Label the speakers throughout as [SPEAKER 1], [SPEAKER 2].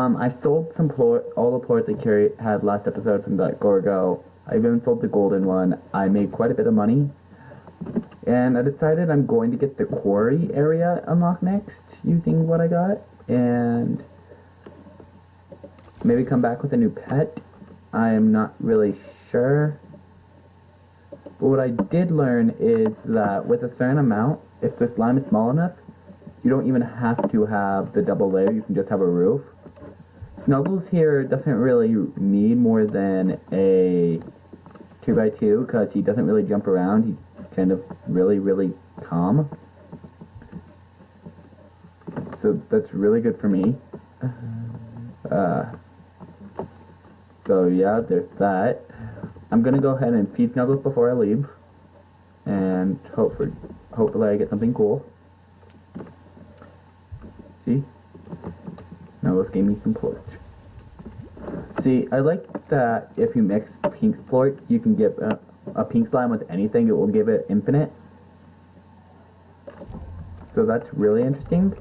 [SPEAKER 1] I sold all the plorts I had last episode from that Gorgo. I even sold the golden one. I made quite a bit of money. And I decided I'm going to get the quarry area unlocked next using what I got. And maybe come back with a new pet. I am not really sure. But what I did learn is that with a certain amount, if the slime is small enough, you don't even have to have the double layer, you can just have a roof. Snuggles here doesn't really need more than a 2x2 because he doesn't really jump around. He's kind of really calm. So that's really good for me. So yeah, there's that. I'm gonna go ahead and feed Snuggles before I leave. And hopefully I get something cool. See? Snuggles gave me some plort. See, I like that if you mix pink plort, you can get a pink slime with anything, it will give it infinite. So that's really interesting.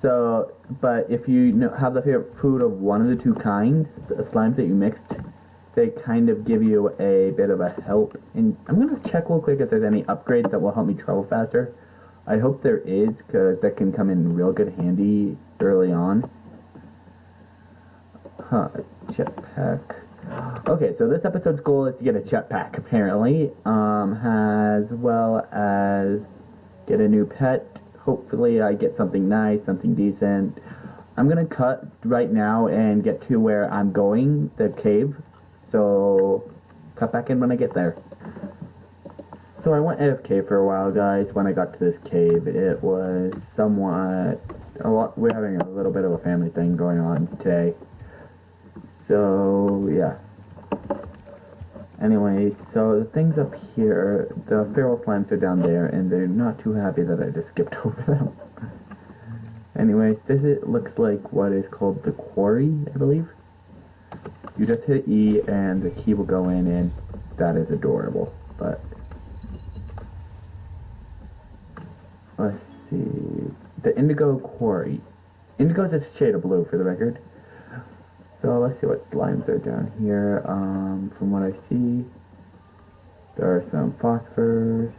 [SPEAKER 1] So, but if you have the favorite food of one of the two kinds of slimes that you mixed, they kind of give you a bit of a help. And I'm going to check real quick if there's any upgrades that will help me travel faster. I hope there is, because that can come in real good handy early on. Jetpack. Okay, so this episode's goal is to get a jetpack, apparently, as well as get a new pet. Hopefully I get something nice, something decent. I'm gonna cut right now and get to where I'm going, the cave. So, cut back in when I get there. So I went AFK for a while, guys. When I got to this cave, it was somewhat we're having a little bit of a family thing going on today. So, yeah. Anyway, so the things up here, the feral slimes are down there, and they're not too happy that I just skipped over them. Anyway, looks like what is called the quarry, I believe. You just hit E, and the key will go in, and that is adorable. But let's see, the indigo quarry. Indigo is a shade of blue, for the record. So let's see what slimes are down here. From what I see, there are some phosphors,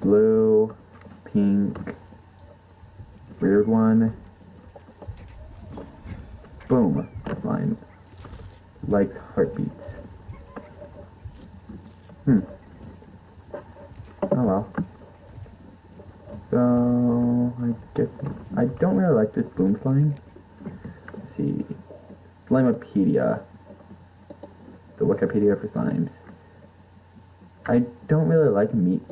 [SPEAKER 1] blue, pink, weird one. Boom, slime likes heartbeats. Oh well. So I guess I don't really like this boom slime. See, Slimepedia, the Wikipedia for slimes. I don't really like meat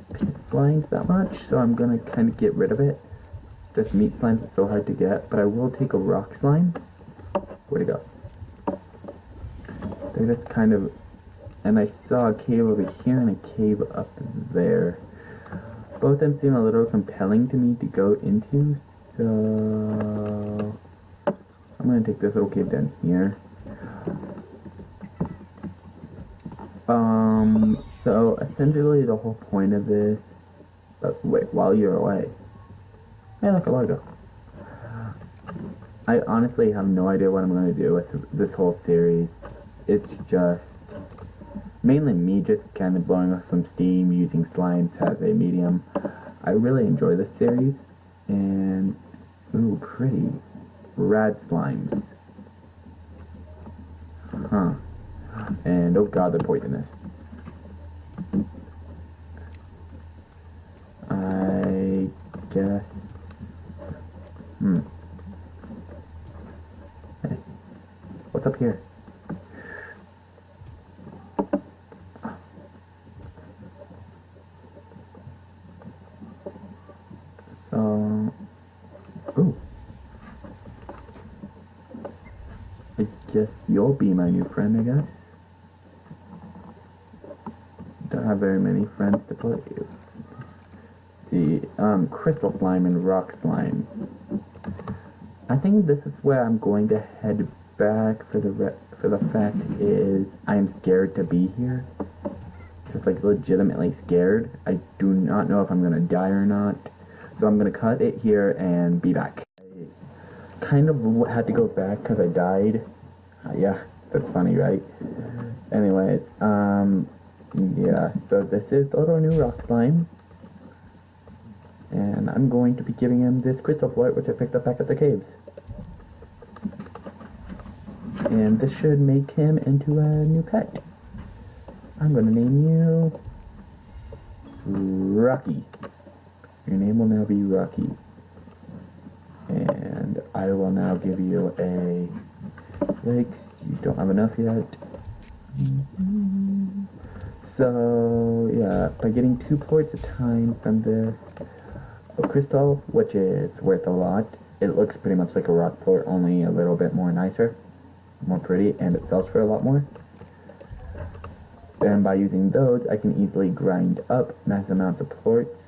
[SPEAKER 1] slimes that much, so I'm gonna kind of get rid of it. This meat slime is so hard to get, but I will take a rock slime. Where'd it go? They're just kind of, and I saw a cave over here and a cave up there. Both of them seem a little compelling to me to go into, so I'm going to take this little cave down here. So essentially the whole point of this, wait, while you're away. Hey, look, a logo. I honestly have no idea what I'm going to do with this whole series. It's just mainly me just kind of blowing off some steam using slimes as a medium. I really enjoy this series, and ooh, pretty rad slimes. Huh. And oh god, they're poisonous. I guess. Hey, what's up here? So, ooh. I guess you'll be my new friend, I guess. Don't have very many friends to play with. See, crystal slime and rock slime. I think this is where I'm going to head back for the fact is I'm scared to be here. Just like legitimately scared. I do not know if I'm gonna die or not. So I'm gonna cut it here and be back. kind of had to go back because I died. Yeah, that's funny, right? Anyways, yeah, so this is the little new rock slime. And I'm going to be giving him this crystal float, which I picked up back at the caves. And this should make him into a new pet. I'm going to name you Rocky. Your name will now be Rocky. And I will now give you a legs. You don't have enough yet. So, yeah, by getting 2 plorts a time from this crystal, which is worth a lot, it looks pretty much like a rock plort, only a little bit more nicer, more pretty, and it sells for a lot more. And by using those, I can easily grind up mass amounts of plorts.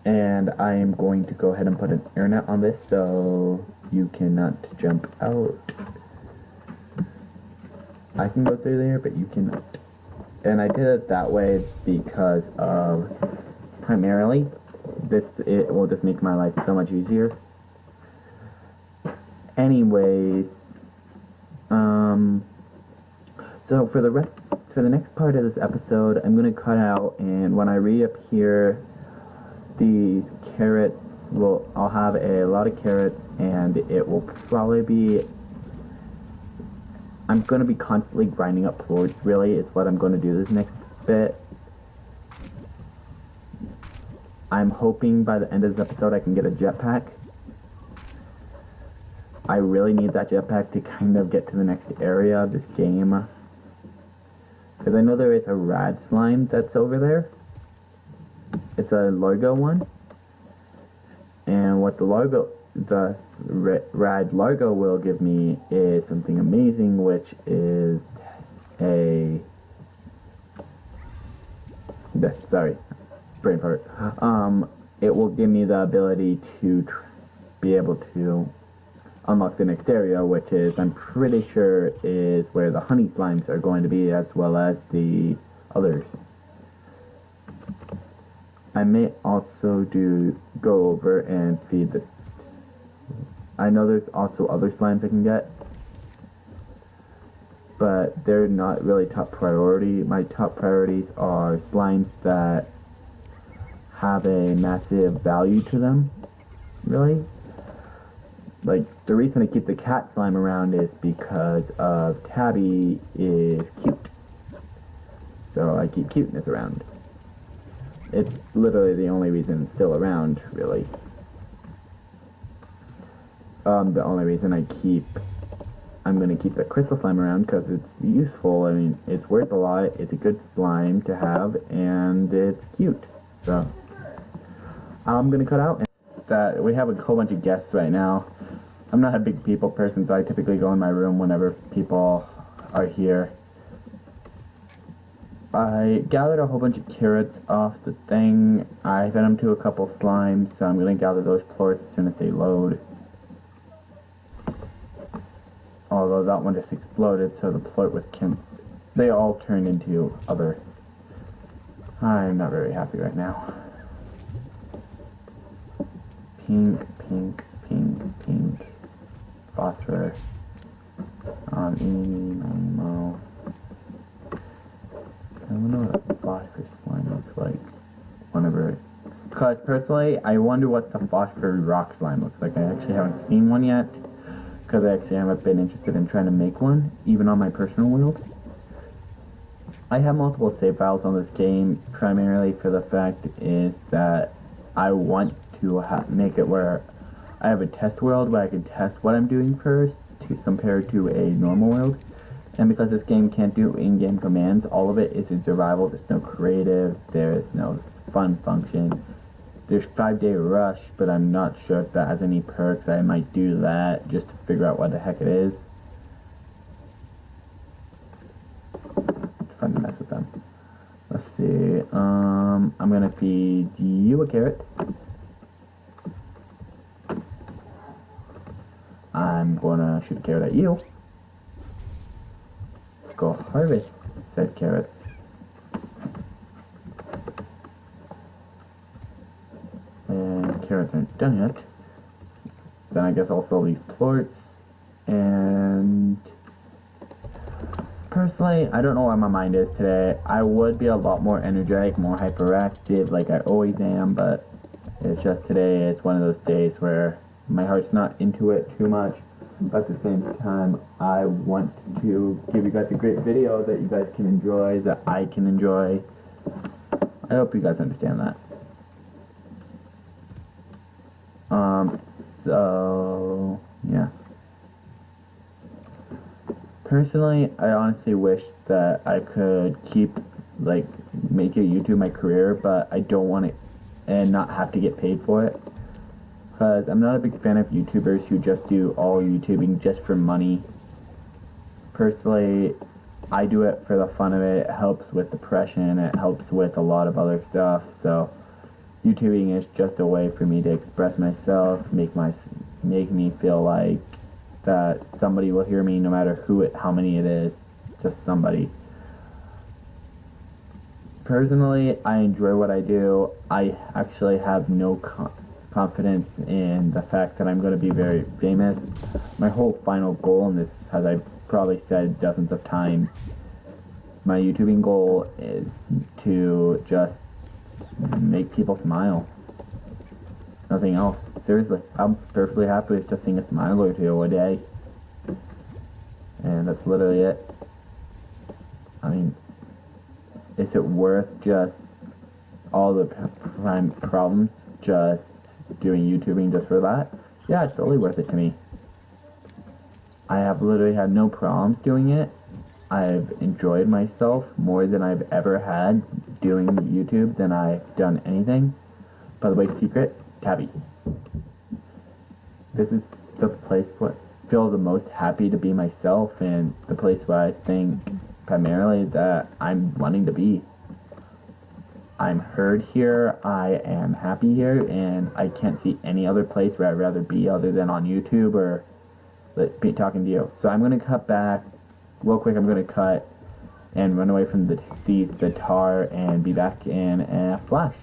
[SPEAKER 1] And I am going to go ahead and put an air net on this so you cannot jump out. I can go through there, but you cannot. And I did it that way because of, primarily, it will just make my life so much easier. Anyways, so for the next part of this episode, I'm gonna cut out, and when I read up here, these carrots I'll have a lot of carrots, and it will probably be, I'm going to be constantly grinding up plorts, really, is what I'm going to do this next bit. I'm hoping by the end of this episode I can get a jetpack. I really need that jetpack to kind of get to the next area of this game. Because I know there is a rad slime that's over there. It's a Largo one. And what the rad Largo will give me is something amazing, which is brain fart. It will give me the ability to be able to unlock the next area, which is, I'm pretty sure, is where the honey slimes are going to be, as well as the others. I may also go over and feed the... I know there's also other slimes I can get, but they're not really top priority. My top priorities are slimes that have a massive value to them, really. Like, the reason I keep the cat slime around is because of Tabby is cute. So I keep cuteness around. It's literally the only reason it's still around, really. The only reason I'm going to keep the crystal slime around because it's useful. I mean, it's worth a lot, it's a good slime to have, and it's cute. So, I'm going to cut out. That we have a whole bunch of guests right now. I'm not a big people person, so I typically go in my room whenever people are here. I gathered a whole bunch of carrots off the thing. I fed them to a couple slimes, so I'm going to gather those plorts as soon as they load. Although that one just exploded, so the plort was they all turned into other. I'm not very happy right now. Pink, pink, pink, pink. Phosphor. I don't know what a phosphor slime looks like. Whenever, because personally, I wonder what the phosphor rock slime looks like. I actually haven't seen one yet, because I actually haven't been interested in trying to make one, even on my personal world. I have multiple save files on this game, primarily for the fact is that I want to make it where I have a test world where I can test what I'm doing first to compare to a normal world. And because this game can't do in-game commands, all of it is in survival. There's no creative, there's no fun function. There's 5-day rush, but I'm not sure if that has any perks. I might do that just to figure out what the heck it is. It's fun to mess with them. Let's see, I'm gonna feed you a carrot. I'm gonna shoot a carrot at you. Let's go harvest said carrots. And carrots aren't done yet. Then I guess I'll sell these plorts. And personally, I don't know where my mind is today. I would be a lot more energetic, more hyperactive like I always am, but it's just today, it's one of those days where my heart's not into it too much. But at the same time, I want to give you guys a great video that you guys can enjoy, that I can enjoy. I hope you guys understand that. So, yeah. Personally, I honestly wish that I could keep, like, make it YouTube my career, but I don't want it and not have to get paid for it. Because I'm not a big fan of YouTubers who just do all YouTubing just for money. Personally, I do it for the fun of it. It helps with depression. It helps with a lot of other stuff. So, YouTubing is just a way for me to express myself, make me feel like that somebody will hear me no matter how many it is. Just somebody. Personally, I enjoy what I do. I actually have no confidence in the fact that I'm going to be very famous. My whole final goal in this, as I've probably said dozens of times, my YouTubing goal is to just make people smile. Nothing else. Seriously, I'm perfectly happy with just seeing a smile or two a day. And that's literally it. I mean, is it worth just all the problems just doing YouTubing just for that? Yeah, it's totally worth it to me. I have literally had no problems doing it. I've enjoyed myself more than I've ever had doing YouTube than I've done anything. By the way, secret, Tabby. This is the place where I feel the most happy to be myself, and the place where I think primarily that I'm wanting to be. I'm heard here, I am happy here, and I can't see any other place where I'd rather be other than on YouTube or be talking to you. So I'm going to cut back real quick. I'm going to cut and run away from the tar and be back in a flash.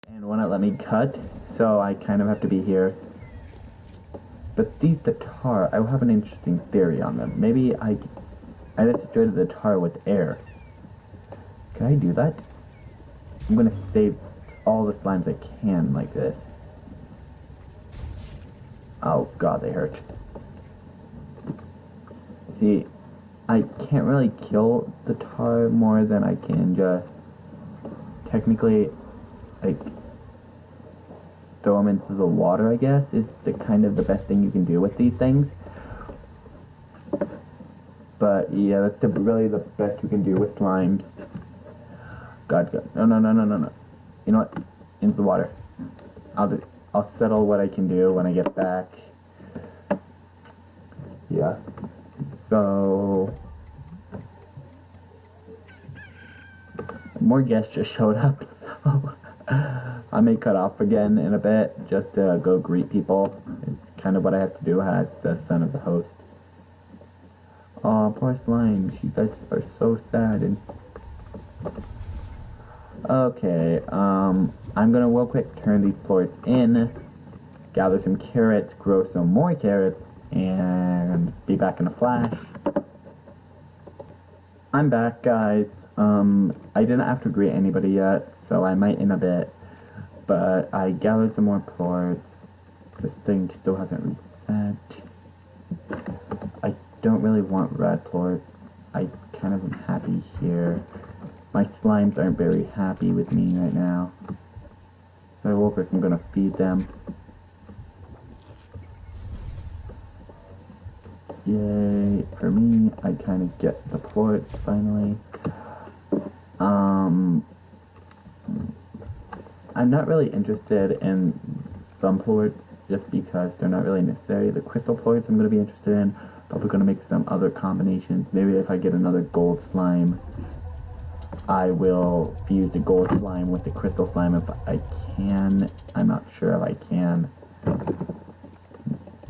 [SPEAKER 1] And won't it let me cut? So I kind of have to be here. But these tar, I have an interesting theory on them. Maybe I just destroyed the tar with air. Can I do that? I'm gonna save all the slimes I can like this. Oh god, they hurt. See, I can't really kill the tar more than I can just technically, like, throw them into the water, I guess, is the kind of the best thing you can do with these things. But yeah, that's really the best you can do with slimes. God. No. You know what? Into the water. I'll settle what I can do when I get back. Yeah. So more guests just showed up, so I may cut off again in a bit just to go greet people. It's kind of what I have to do as the son of the host. Aw, poor slimes. You guys are so sad. And okay, I'm gonna real quick turn these plorts in, gather some carrots, grow some more carrots, and be back in a flash. I'm back, guys. I didn't have to greet anybody yet, so I might in a bit, but I gathered some more plorts. This thing still hasn't reset. I don't really want red plorts. I kind of am happy here. My slimes aren't very happy with me right now. So real quick, I'm gonna feed them. Yay, for me, I kind of get the plorts finally. I'm not really interested in some plorts just because they're not really necessary. The crystal plorts I'm going to be interested in. Probably going to make some other combinations. Maybe if I get another gold slime, I will fuse the gold slime with the crystal slime if I can. I'm not sure if I can.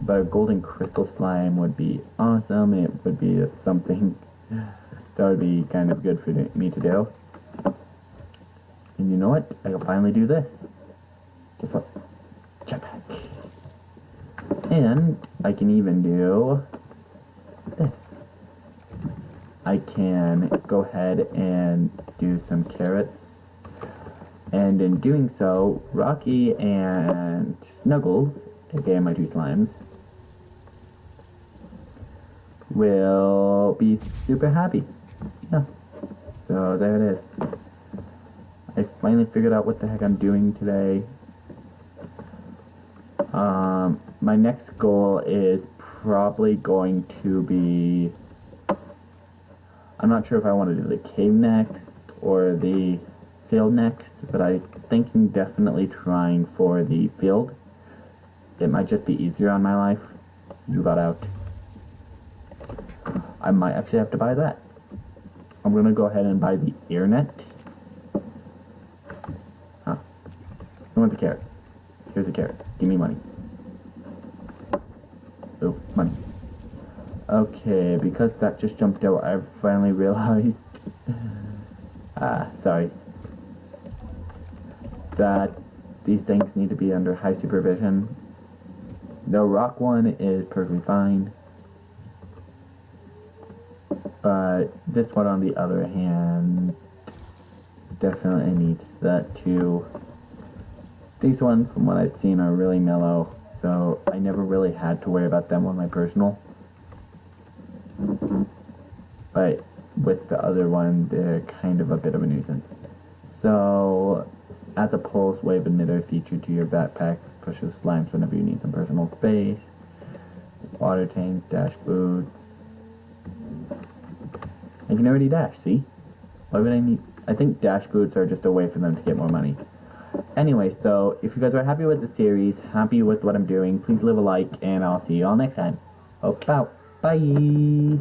[SPEAKER 1] But a golden crystal slime would be awesome. It would be something that would be kind of good for me to do. And you know what? I can finally do this. Guess what? Jetpack. And I can even do this. I can go ahead and do some carrots. And in doing so, Rocky and Snuggles, aka my two slimes, will be super happy. Yeah. So there it is. I finally figured out what the heck I'm doing today. My next goal is probably going to be... I'm not sure if I want to do the cave next or the field next, but I'm thinking definitely trying for the field. It might just be easier on my life. You got out. I might actually have to buy that. I'm gonna go ahead and buy the ear net. Huh. I want the carrot. Here's the carrot. Give me money. Oh, money. Okay, because that just jumped out, I finally realized, sorry, that these things need to be under high supervision. The rock one is perfectly fine, but this one on the other hand definitely needs that too. These ones, from what I've seen, are really mellow, so I never really had to worry about them on my personal. But with the other one, they're kind of a bit of a nuisance. So, add the pulse wave emitter feature to your backpack. Pushes slimes whenever you need some personal space. Water tank, dash boots. I can already dash, see? Why would I need... I think dash boots are just a way for them to get more money. Anyway, so if you guys are happy with the series, happy with what I'm doing, please leave a like, and I'll see you all next time. Hope out. Bye!